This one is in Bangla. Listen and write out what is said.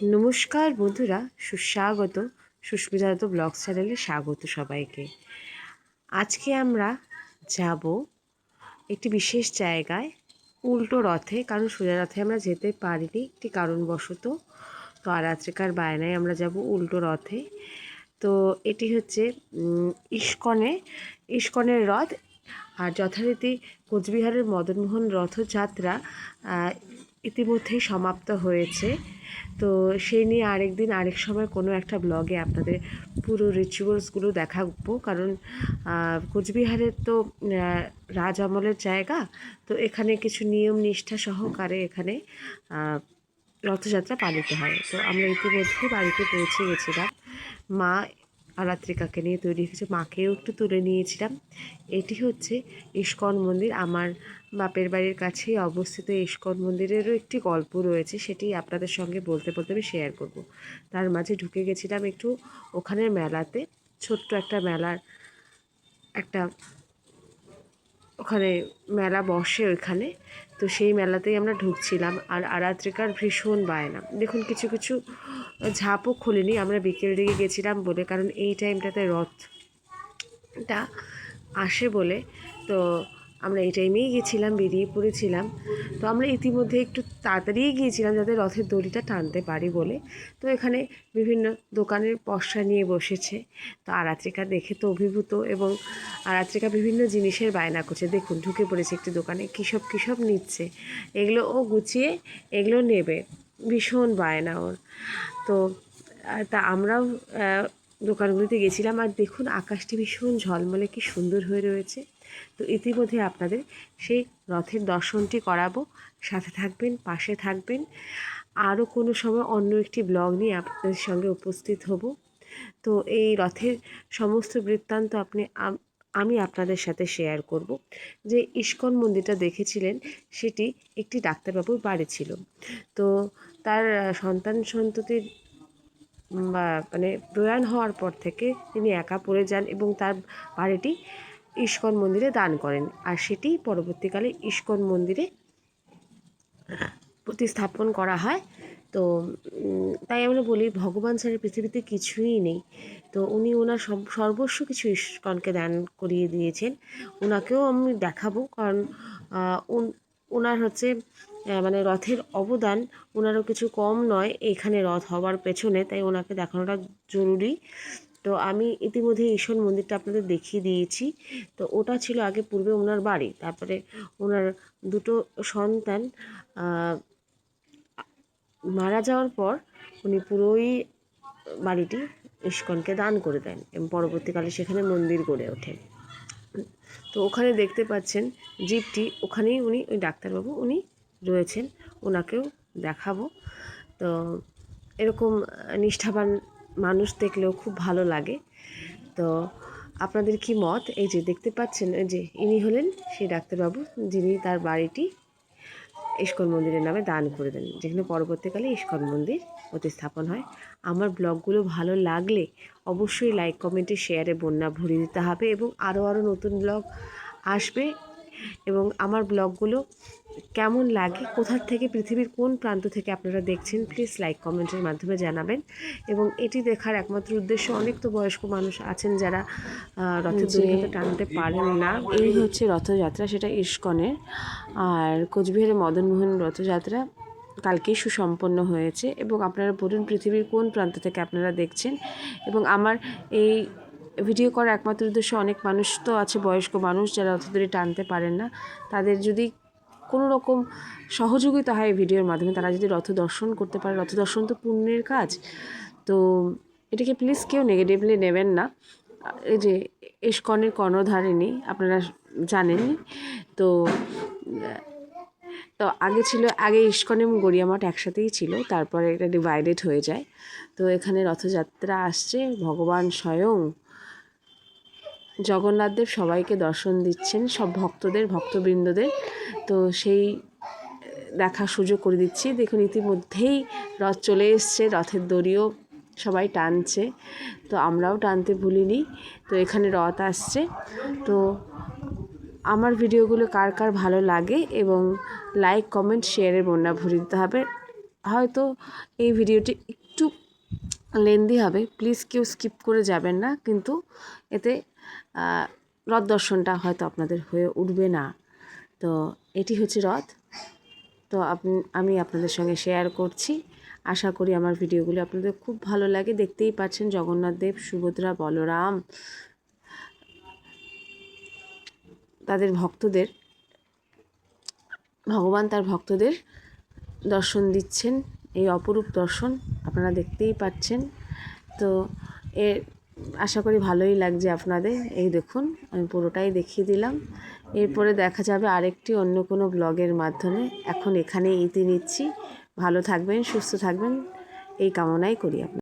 নমস্কার বন্ধুরা, সুস্বাগত সুস্মিতা ব্লগস চ্যানেলে স্বাগত সবাইকে। আজকে আমরা যাব একটি বিশেষ জায়গায়, উল্টো রথে। কারণ সোজা রথে আমরা যেতে পারিনি একটি কারণবশত। তো আরাত্রিকার বায়নায় আমরা যাব উল্টো রথে। তো এটি হচ্ছে ইস্কনের রথ। আর যথারীতি কোচবিহারের মদনমোহন রথযাত্রা ইতিমধ্যেই সমাপ্ত হয়েছে। তো সেই নিয়ে আরেক সময় কোনো একটা ব্লগে আপনাদের পুরো রিচুয়ালসগুলো দেখাবো। কারণ কোচবিহারের তো রাজ আমলের জায়গা, তো এখানে কিছু নিয়ম নিষ্ঠা সহকারে এখানে রথযাত্রা পালিত হয়। তো আমরা ইতিমধ্যেই বাড়িতে পৌঁছে গেছিলাম। মা আরাত্রিকাকে নিয়ে তৈরি হয়েছে, মাকেও একটু তুলে নিয়েছিলাম। এটি হচ্ছে ইস্কন মন্দির। আমার বাপের বাড়ির কাছেই অবস্থিত ইস্কন মন্দিরেরও একটি গল্প রয়েছে, সেটি আপনাদের সঙ্গে বলতে বলতে আমি শেয়ার করব। তার মাঝে ঢুকে গেছিলাম একটু ওখানের মেলাতে, ছোট্ট একটা মেলার ওখানে মেলা বসে ওইখানে। তো সেই মেলাতেই আমরা ঢুকছিলাম। আর আরাত্রিকার ভীষণ বায়না, দেখুন কিছু কিছু ঝাঁপও খুলিনি, আমরা বিকেল দিকে গেছিলাম বলে, কারণ এই টাইমটাতে রথটা আসে বলে। তো আমরা এই টাইমেই গেছিলাম, বেরিয়ে পড়েছিলাম। তো আমরা ইতিমধ্যে একটু তাড়াতাড়িই গিয়েছিলাম যাতে রথের দড়িটা টানতে পারি বলে। তো এখানে বিভিন্ন দোকানের পসরা নিয়ে বসেছে। তো আরাত্রিকা দেখে তো অভিভূত, এবং আরাত্রিকা বিভিন্ন জিনিসের বায়না করছে। দেখুন ঢুকে পড়েছে একটি দোকানে, কী সব নিচ্ছে, এগুলো ও গুছিয়ে এগুলো নেবে, ভীষণ বায়না ওর। তো তা আমরাও দোকানগুলিতে গেছিলাম। আর দেখুন আকাশটি ভীষণ ঝলমলে, কি সুন্দর হয়ে রয়েছে। তো ইতিমধ্যে আপনাদের সেই রথের দর্শনটি করাবো, সাথে থাকবেন, পাশে থাকবেন। আরও কোনো সময় অন্য একটি ব্লগ নিয়ে আপনাদের সঙ্গে উপস্থিত হব। তো এই রথের সমস্ত বৃত্তান্ত আমি আপনাদের সাথে শেয়ার করব। যে ইস্কন মন্দিরটা দেখেছিলেন, সেটি একটি ডাক্তারবাবুর বাড়ি ছিল। তো তার সন্তান সন্ততির মানে প্রয়াণ হওয়ার পর থেকে তিনি একা পড়ে যান এবং তার বাড়িটি ইস্কন মন্দিরে দান করেন। আর সেটি পরবর্তীকালে ইস্কন মন্দিরে প্রতিস্থাপন করা হয়। তো তাই আমরা বলি, ভগবান ছাড়া পৃথিবীতে কিছুই নেই। তো উনি ওনার সর্বস্ব কিছু ইস্কনকে দান করিয়ে দিয়েছেন। ওনাকেও আমি দেখাবো, কারণ ওনার হচ্ছে মানে রথের অবদান ওনারও কিছু কম নয় এখানে রথ হওয়ার পেছনে। তাই ওনাকে দেখানোটা জরুরি। তো আমি ইতিমধ্যে ইস্কন মন্দিরটা আপনাদের দেখিয়ে দিয়েছি। তো ওটা ছিল আগে পূর্বে ওনার বাড়ি। তারপরে ওনার দুটো সন্তান মারা যাওয়ার পর উনি পুরোই বাড়িটি ইস্কনকে দান করে দেন এবং পরবর্তীকালে সেখানে মন্দির গড়ে ওঠে। তো ওখানে দেখতে পাচ্ছেন জিপটি, ওখানেই উনি ওই ডাক্তারবাবু উনি রয়েছেন, ওনাকেও দেখাবো। তো এরকম নিষ্ঠাবান মানুষ দেখলেও খুব ভালো লাগে। তো আপনাদের কি মত? এই যে দেখতে পাচ্ছেন, এই যে ইনি হলেন সেই ডাক্তারবাবু যিনি তার বাড়িটি ইস্কন মন্দিরের নামে দান করে দেন, যেখানে পরবর্তীকালে ইস্কন মন্দির প্রতিস্থাপন হয়। আমার ব্লগগুলো ভালো লাগলে অবশ্যই লাইক কমেন্টে শেয়ারে বন্যা ভরিয়ে দিতে হবে, এবং আরও নতুন ব্লগ আসবে। এবং আমার ব্লগগুলো কেমন লাগে, কোথার থেকে, পৃথিবীর কোন প্রান্ত থেকে আপনারা দেখছেন, প্লিজ লাইক কমেন্টের মাধ্যমে জানাবেন। এবং এটি দেখার একমাত্র উদ্দেশ্য, অনেক তো বয়স্ক মানুষ আছেন যারা রথের দড়ি হয়তো টানতে পারেন না। এই হচ্ছে রথযাত্রা, সেটা ইস্কনের। আর কোচবিহারের মদনমোহন রথযাত্রা কালকেই সুসম্পন্ন হয়েছে। এবং আপনারা বলুন পৃথিবীর কোন প্রান্ত থেকে আপনারা দেখছেন। এবং আমার এই ভিডিও করার একমাত্র উদ্দেশ্য, অনেক মানুষ তো আছে বয়স্ক মানুষ যারা রথের দড়ি টানতে পারেন না, তাদের যদি কোনো রকম সহযোগিতা হয় ভিডিওর মাধ্যমে, তারা যদি রথ দর্শন করতে পারে। রথ দর্শন তো পুণ্যের কাজ। তো এটাকে প্লিজ কেউ নেগেটিভলি নেবেন না। এই যে ইস্কনের কর্ণধারিণী আপনারা জানেনই। তো আগে ইস্কন এবং গড়িয়ামঠ একসাথেই ছিল, তারপরে এটা ডিভাইডেড হয়ে যায়। তো এখানে রথযাত্রা আসছে, ভগবান স্বয়ং জগন্নাথদেব সবাইকে দর্শন দিচ্ছেন, সব ভক্তবৃন্দদের। তো সেই দেখার সুযোগ করে দিচ্ছি। দেখুন ইতিমধ্যেই রথ চলে এসছে, রথের দড়িও সবাই টানছে। তো আমরাও টানতে ভুলিনি। তো এখানে রথ আসছে। তো আমার ভিডিওগুলো কার কার ভালো লাগে, এবং লাইক কমেন্ট শেয়ারের বন্যা ভরে দিতে হবে। হয়তো এই ভিডিওটি একটু লেন্দি হবে, প্লিজ কেউ স্কিপ করে যাবেন না, কিন্তু এতে রথ দর্শনটা হয়তো আপনাদের হয়ে উঠবে না। তো এটি হচ্ছে রথ। তো আমি আপনাদের সঙ্গে শেয়ার করছি। আশা করি আমার ভিডিওগুলি আপনাদের খুব ভালো লাগে। দেখতেই পাচ্ছেন জগন্নাথ দেব, সুভদ্রা, বলরাম তাদের ভক্তদের, ভগবান তার ভক্তদের দর্শন দিচ্ছেন। এই অপরূপ দর্শন আপনারা দেখতেই পাচ্ছেন। তো এর আশা করি ভালোই লাগছে আপনাদের। এই দেখুন, আমি পুরোটাই দেখিয়ে দিলাম। এরপরে দেখা যাবে আরেকটি অন্য কোনো ব্লগের মাধ্যমে। এখন এখানেই ইতি নিচ্ছি। ভালো থাকবেন, সুস্থ থাকবেন, এই কামনাই করি আপনার।